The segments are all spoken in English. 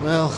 Well,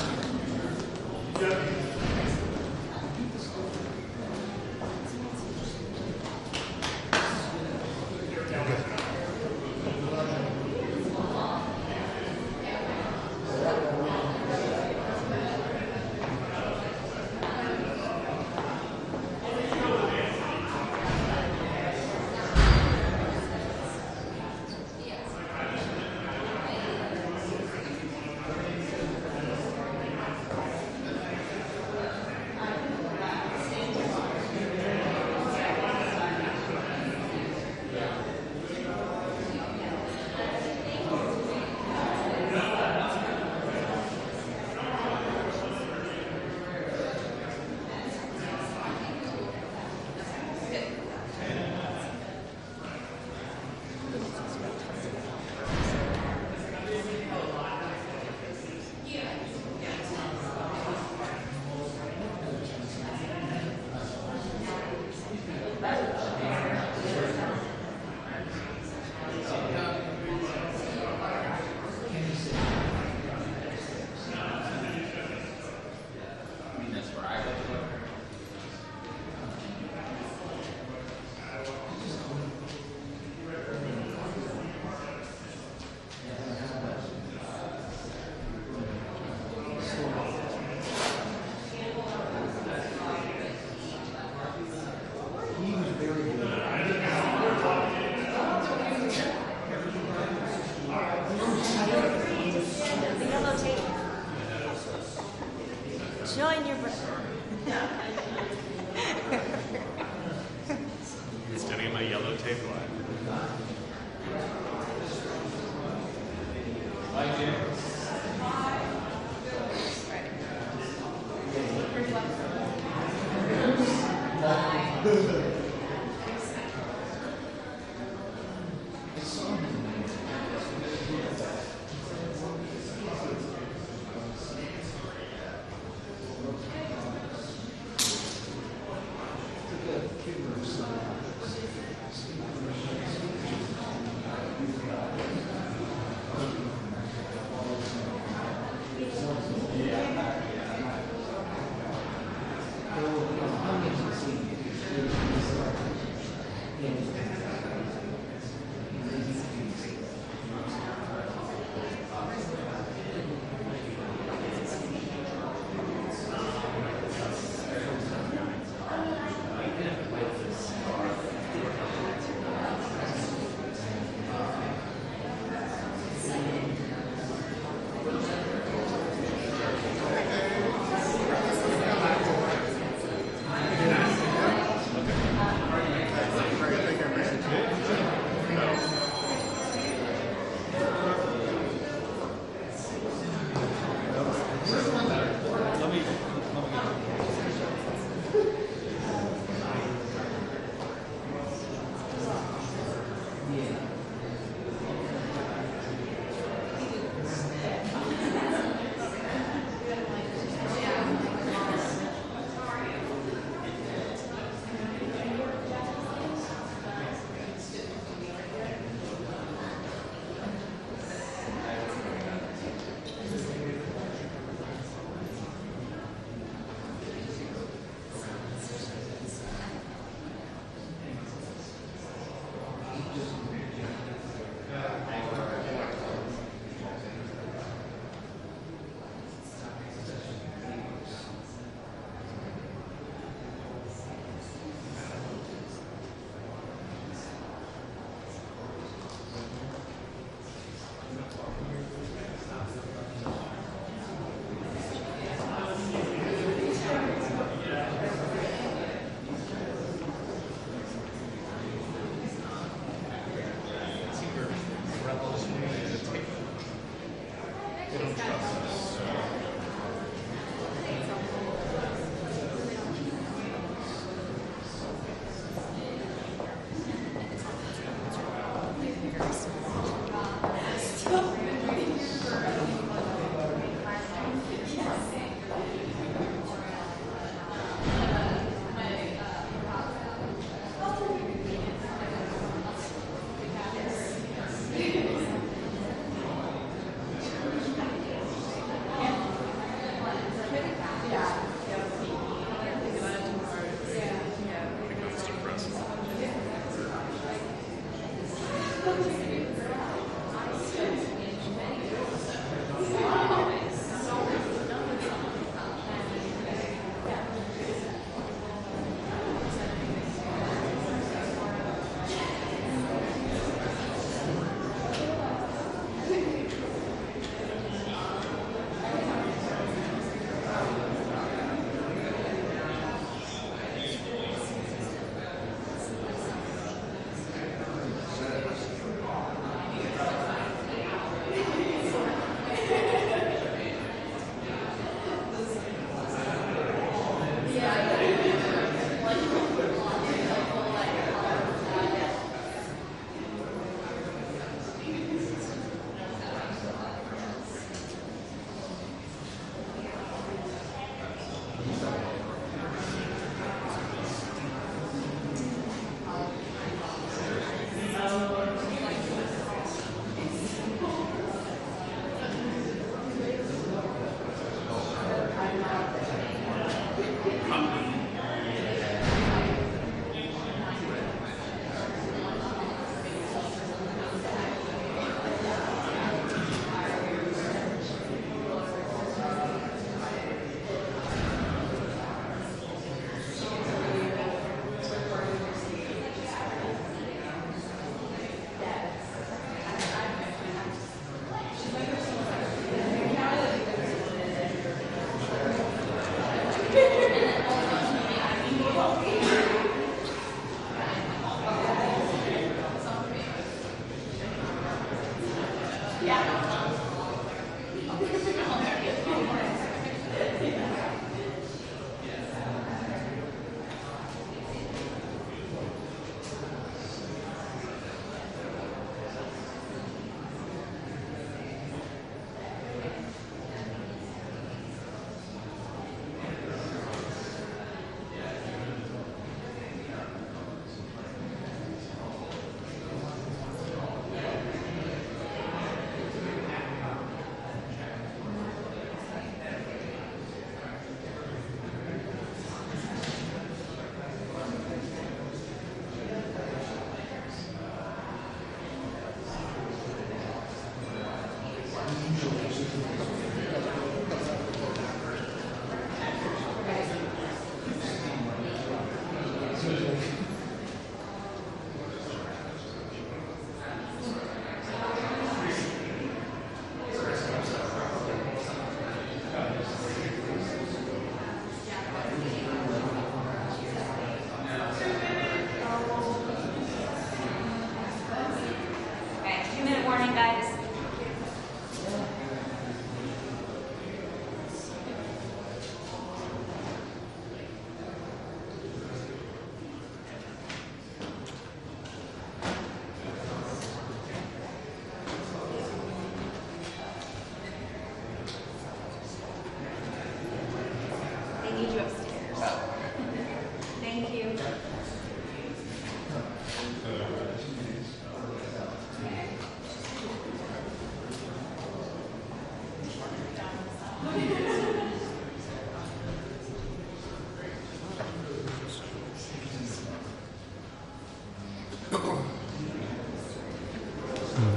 join your brother. Standing in my yellow tape.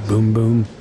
Boom, boom.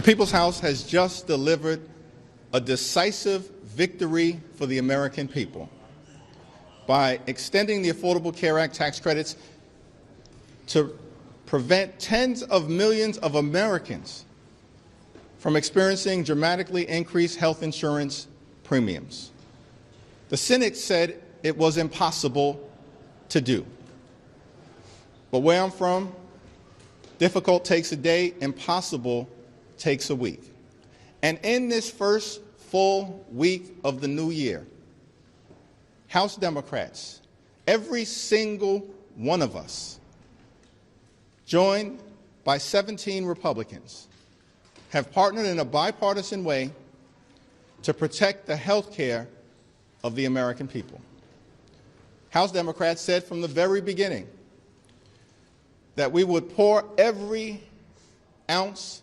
People's House has just delivered a decisive victory for the American people by extending the Affordable Care Act tax credits to prevent tens of millions of Americans from experiencing dramatically increased health insurance premiums. The Senate said it was impossible to do. But where I'm from, difficult takes a day, impossible takes a week. And in this first full week of the new year, House Democrats, every single one of us, joined by 17 Republicans, have partnered in a bipartisan way to protect the health care of the American people. House Democrats said from the very beginning that we would pour every ounce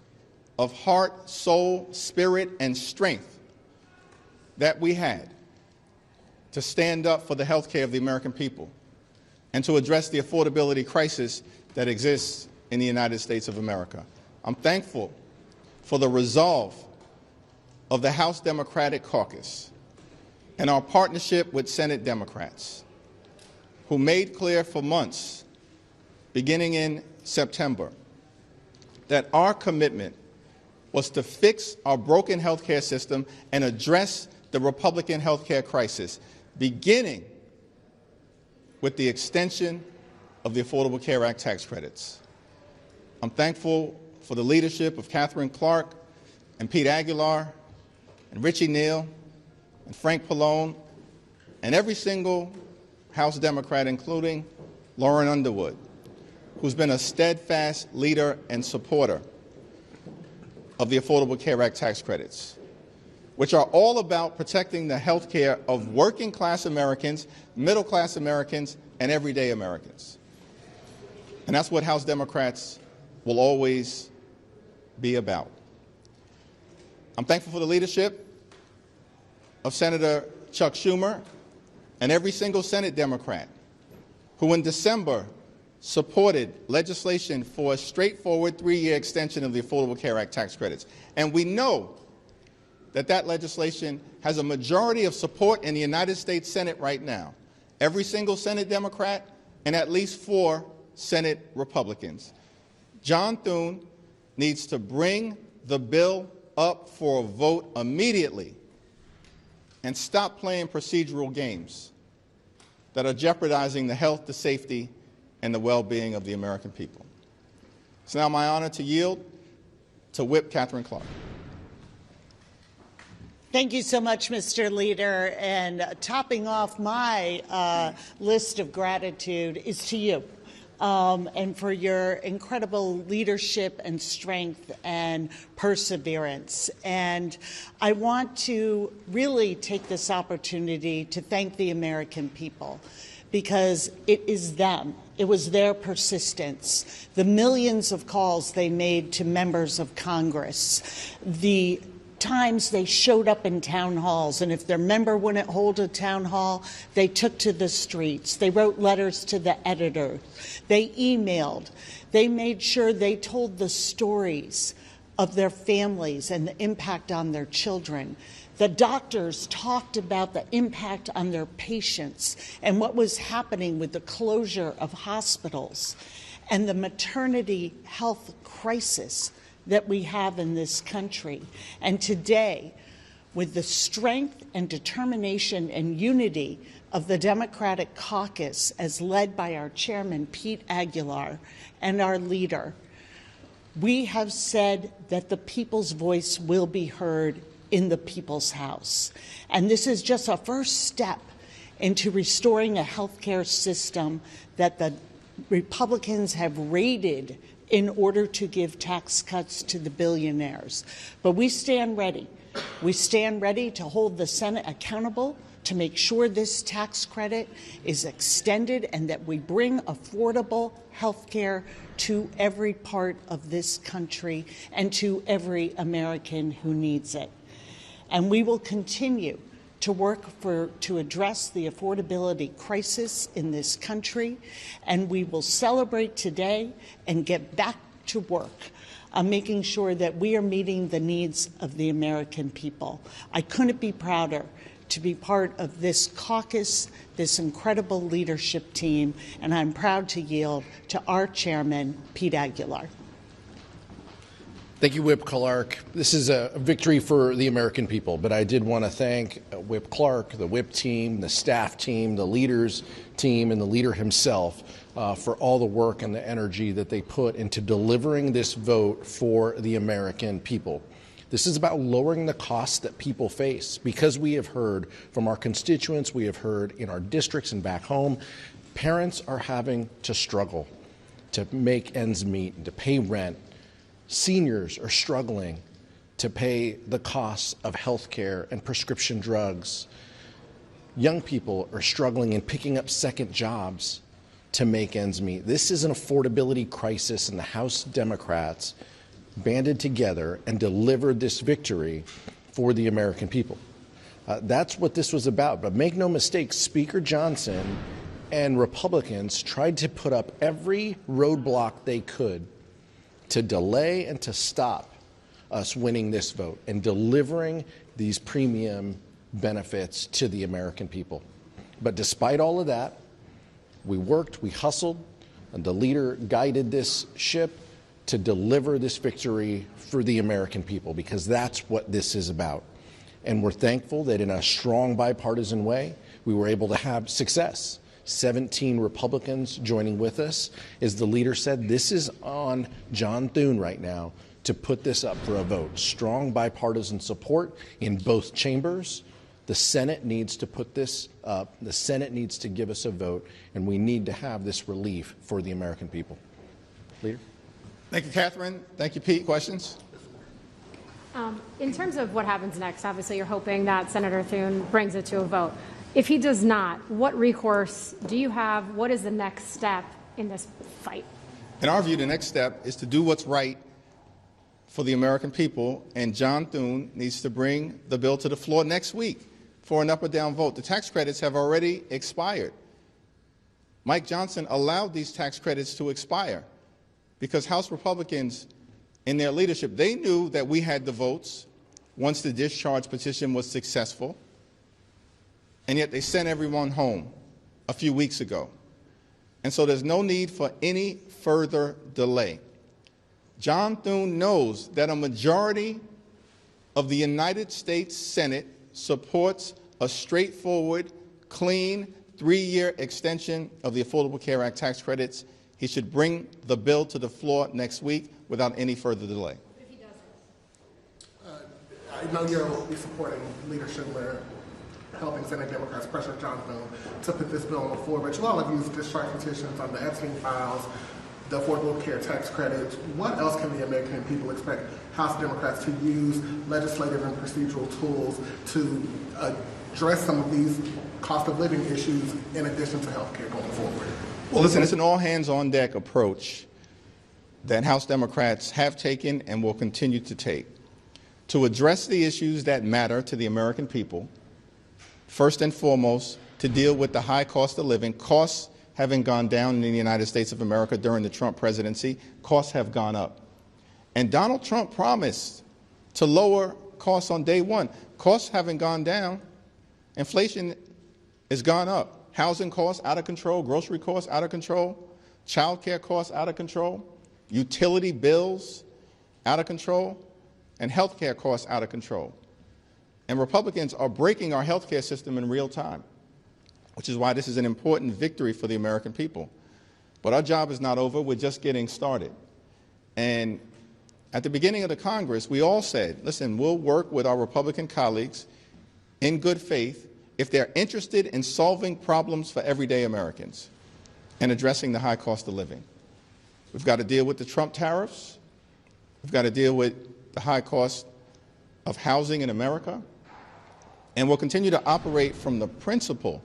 of heart, soul, spirit, and strength that we had to stand up for the health care of the American people and to address the affordability crisis that exists in the United States of America. I'm thankful for the resolve of the House Democratic Caucus and our partnership with Senate Democrats, who made clear for months, beginning in September, that our commitment was to fix our broken health care system and address the Republican health care crisis, beginning with the extension of the Affordable Care Act tax credits. I'm thankful for the leadership of Catherine Clark and Pete Aguilar and Richie Neal and Frank Pallone and every single House Democrat, including Lauren Underwood, who's been a steadfast leader and supporter of the Affordable Care Act tax credits, which are all about protecting the health care of working-class Americans, middle-class Americans, and everyday Americans. And that's what House Democrats will always be about. I'm thankful for the leadership of Senator Chuck Schumer and every single Senate Democrat who in December supported legislation for a straightforward 3-year extension of the Affordable Care Act tax credits. And we know that that legislation has a majority of support in the United States Senate right now. Every single Senate Democrat and at least 4 Senate Republicans. John Thune needs to bring the bill up for a vote immediately and stop playing procedural games that are jeopardizing the health, the safety, and the well-being of the American people. It's now my honor to yield to Whip Catherine Clark. Thank you so much, Mr. Leader. And topping off my list of gratitude is to you. And for your incredible leadership and strength and perseverance. And I want to really take this opportunity to thank the American people, because it is them. It was their persistence, the millions of calls they made to members of Congress, the times they showed up in town halls, and if their member wouldn't hold a town hall, they took to the streets. They wrote letters to the editor. They emailed. They made sure they told the stories of their families and the impact on their children. The doctors talked about the impact on their patients and what was happening with the closure of hospitals and the maternity health crisis that we have in this country. And today, with the strength and determination and unity of the Democratic caucus as led by our chairman, Pete Aguilar, and our leader, we have said that the people's voice will be heard in the People's House. And this is just a first step into restoring a healthcare system that the Republicans have raided in order to give tax cuts to the billionaires. But we stand ready. We stand ready to hold the Senate accountable to make sure this tax credit is extended and that we bring affordable health care to every part of this country and to every American who needs it. And we will continue to work to address the affordability crisis in this country, and we will celebrate today and get back to work on making sure that we are meeting the needs of the American people. I couldn't be prouder to be part of this caucus, this incredible leadership team, and I'm proud to yield to our chairman, Pete Aguilar. Thank you, Whip Clark. This is a victory for the American people, but I did want to thank Whip Clark, the Whip team, the staff team, the leaders team, and the leader himself for all the work and the energy that they put into delivering this vote for the American people. This is about lowering the costs that people face, because we have heard from our constituents, we have heard in our districts and back home, parents are having to struggle to make ends meet and to pay rent. Seniors are struggling to pay the costs of health care and prescription drugs. Young people are struggling and picking up second jobs to make ends meet. This is an affordability crisis, and the House Democrats banded together and delivered this victory for the American people. That's what this was about. But make no mistake, Speaker Johnson and Republicans tried to put up every roadblock they could to delay and to stop us winning this vote and delivering these premium benefits to the American people. But despite all of that, we worked, we hustled, and the leader guided this ship to deliver this victory for the American people, because that's what this is about. And we're thankful that in a strong bipartisan way, we were able to have success. 17 Republicans joining with us. As the leader said, this is on John Thune right now to put this up for a vote. Strong bipartisan support in both chambers. The Senate needs to put this up. The Senate needs to give us a vote, and we need to have this relief for the American people. Leader? Thank you, Catherine. Thank you, Pete. Questions? In terms of what happens next, obviously you're hoping that Senator Thune brings it to a vote. If he does not, what recourse do you have? What is the next step in this fight? In our view, the next step is to do what's right for the American people, and John Thune needs to bring the bill to the floor next week for an up or down vote. The tax credits have already expired. Mike Johnson allowed these tax credits to expire because House Republicans, in their leadership, they knew that we had the votes once the discharge petition was successful, and yet they sent everyone home a few weeks ago. And so there's no need for any further delay. John Thune knows that a majority of the United States Senate supports a straightforward, clean, 3-year extension of the Affordable Care Act tax credits. He should bring the bill to the floor next week without any further delay. If he doesn't? I know you'll be supporting Leader Schindler, helping Senate Democrats pressure John Thune to put this bill on the floor, but you all have used discharge petitions on the Epstein files, the Affordable Care tax credits. What else can the American people expect House Democrats to use legislative and procedural tools to address some of these cost of living issues in addition to health care going forward? Well, listen, it's an all-hands-on-deck approach that House Democrats have taken and will continue to take to address the issues that matter to the American people. First and foremost, to deal with the high cost of living. Costs haven't gone down in the United States of America during the Trump presidency. Costs have gone up. And Donald Trump promised to lower costs on day one. Costs haven't gone down. Inflation has gone up. Housing costs out of control, grocery costs out of control, child care costs out of control, utility bills out of control, and health care costs out of control. And Republicans are breaking our health care system in real time, which is why this is an important victory for the American people. But our job is not over. We're just getting started. And at the beginning of the Congress, we all said, listen, we'll work with our Republican colleagues in good faith if they're interested in solving problems for everyday Americans and addressing the high cost of living. We've got to deal with the Trump tariffs. We've got to deal with the high cost of housing in America. And we'll continue to operate from the principle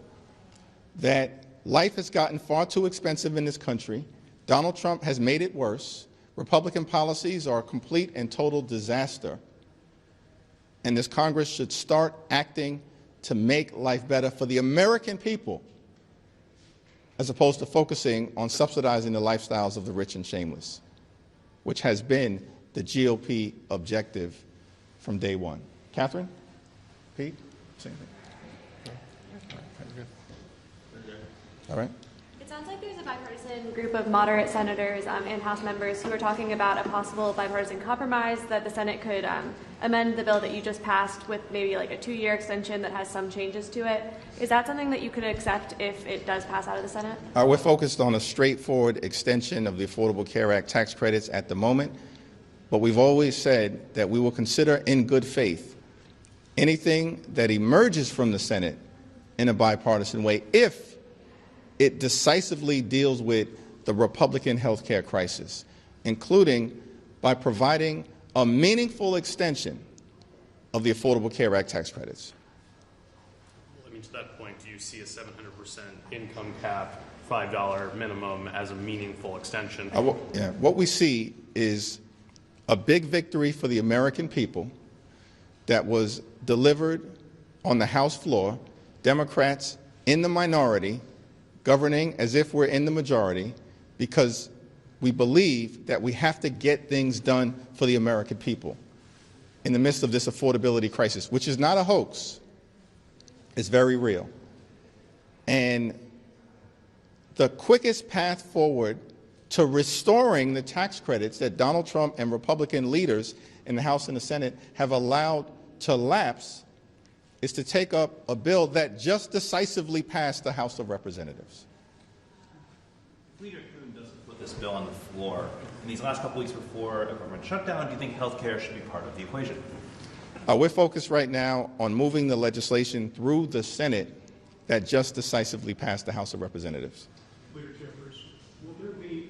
that life has gotten far too expensive in this country. Donald Trump has made it worse. Republican policies are a complete and total disaster. And this Congress should start acting to make life better for the American people, as opposed to focusing on subsidizing the lifestyles of the rich and shameless, which has been the GOP objective from day one. Catherine? Pete? Same thing. All right. It sounds like there's a bipartisan group of moderate senators and House members who are talking about a possible bipartisan compromise that the Senate could amend the bill that you just passed with maybe like a 2-year extension that has some changes to it. Is that something that you could accept if it does pass out of the Senate? We're focused on a straightforward extension of the Affordable Care Act tax credits at the moment, but we've always said that we will consider in good faith anything that emerges from the Senate in a bipartisan way if it decisively deals with the Republican health care crisis, including by providing a meaningful extension of the Affordable Care Act tax credits. Well, I mean, to that point, do you see a 700% income cap, $5 minimum as a meaningful extension? What we see is a big victory for the American people that was delivered on the House floor, Democrats in the minority, governing as if we're in the majority, because we believe that we have to get things done for the American people in the midst of this affordability crisis, which is not a hoax. It's very real. And the quickest path forward to restoring the tax credits that Donald Trump and Republican leaders in the House and the Senate have allowed to lapse is to take up a bill that just decisively passed the House of Representatives. Leader Thune doesn't put this bill on the floor. In these last couple weeks before a government shutdown, do you think health care should be part of the equation? We're focused right now on moving the legislation through the Senate that just decisively passed the House of Representatives. Leader Jeffries, will there be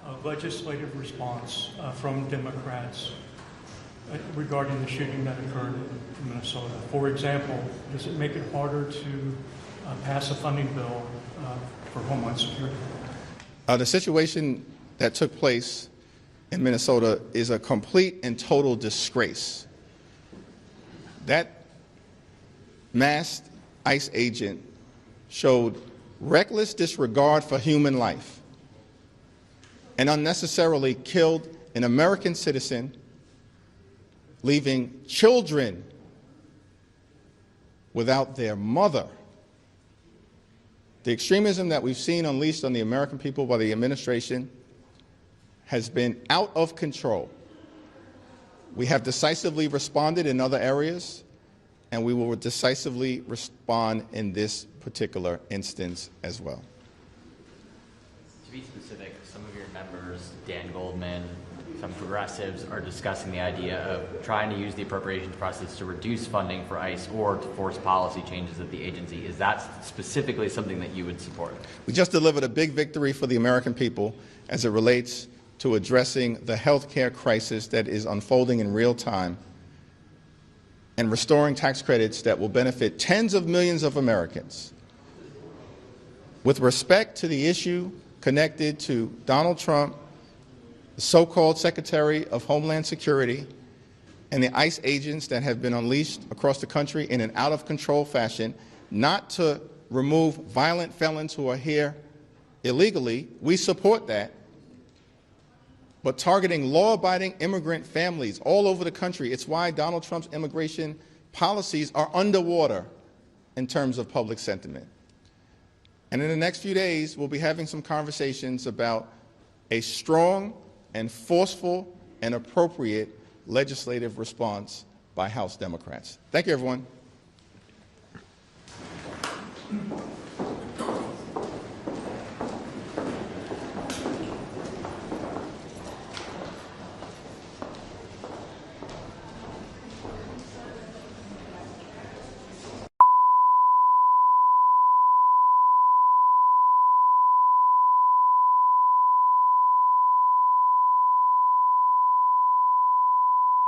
a legislative response from Democrats regarding the shooting that occurred in Minnesota? For example, does it make it harder to pass a funding bill for Homeland Security? The situation that took place in Minnesota is a complete and total disgrace. That masked ICE agent showed reckless disregard for human life and unnecessarily killed an American citizen, leaving children without their mother. The extremism that we've seen unleashed on the American people by the administration has been out of control. We have decisively responded in other areas, and we will decisively respond in this particular instance as well. To be specific, some of your members, Dan Goldman, some progressives, are discussing the idea of trying to use the appropriations process to reduce funding for ICE or to force policy changes at the agency. Is that specifically something that you would support? We just delivered a big victory for the American people as it relates to addressing the health care crisis that is unfolding in real time and restoring tax credits that will benefit tens of millions of Americans. With respect to the issue connected to Donald Trump, the so-called Secretary of Homeland Security, and the ICE agents that have been unleashed across the country in an out-of-control fashion, not to remove violent felons who are here illegally, we support that. But targeting law-abiding immigrant families all over the country, it's why Donald Trump's immigration policies are underwater in terms of public sentiment. And in the next few days, we'll be having some conversations about a strong and forceful and appropriate legislative response by House Democrats. Thank you, everyone.